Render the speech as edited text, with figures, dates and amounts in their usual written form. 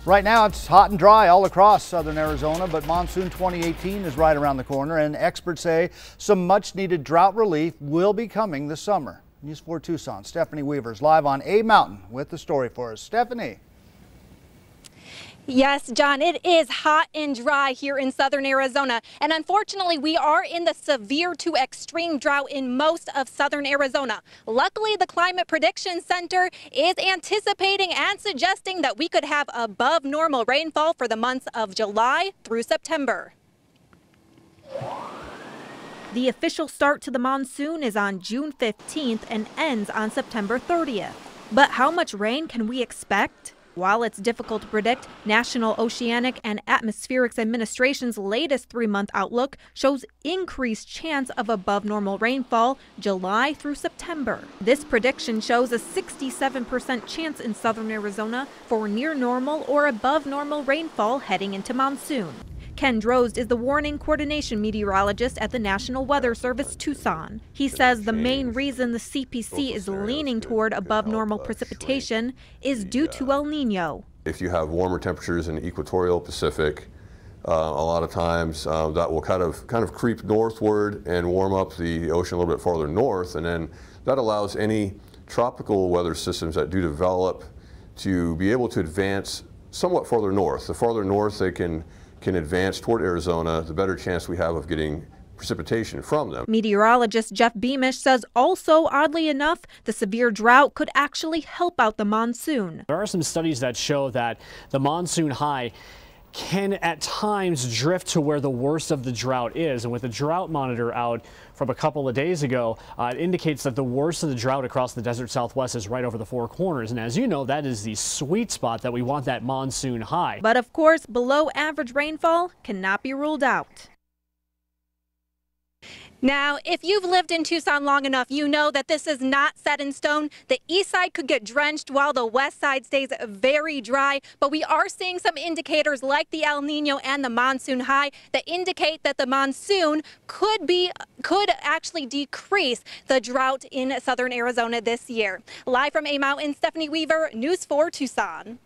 Right now it's hot and dry all across southern Arizona, but monsoon 2018 is right around the corner, and experts say some much needed drought relief will be coming this summer. News 4 Tucson, Stephanie Weaver's live on A Mountain with the story for us. Stephanie. Yes, John, it is hot and dry here in southern Arizona, and unfortunately we are in the severe to extreme drought in most of southern Arizona. Luckily, the Climate Prediction Center is anticipating and suggesting that we could have above normal rainfall for the months of July through September. The official start to the monsoon is on June 15th and ends on September 30th. But how much rain can we expect? While it's difficult to predict, National Oceanic and Atmospheric Administration's latest 3-month outlook shows increased chance of above normal rainfall July through September. This prediction shows a 67% chance in southern Arizona for near normal or above normal rainfall heading into monsoon. Ken Drozd is the warning coordination meteorologist at the National Weather Service Tucson. He says the main reason the CPC is leaning toward above normal precipitation is due to El Nino. If you have warmer temperatures in the equatorial Pacific, a lot of times that will kind of creep northward and warm up the ocean a little bit farther north, and then that allows any tropical weather systems that do develop to be able to advance somewhat farther north. The farther north they can advance toward Arizona, the better chance we have of getting precipitation from them. Meteorologist Jeff Beamish says also, oddly enough, the severe drought could actually help out the monsoon. There are some studies that show that the monsoon high can at times drift to where the worst of the drought is. And with the drought monitor out from a couple of days ago, it indicates that the worst of the drought across the desert Southwest is right over the Four Corners. And as you know, that is the sweet spot that we want that monsoon high. But of course, below average rainfall cannot be ruled out. Now, if you've lived in Tucson long enough, you know that this is not set in stone. The east side could get drenched while the west side stays very dry, but we are seeing some indicators like the El Nino and the monsoon high that indicate that the monsoon could actually decrease the drought in southern Arizona this year. Live from A Mountain, Stephanie Weaver, News 4 Tucson.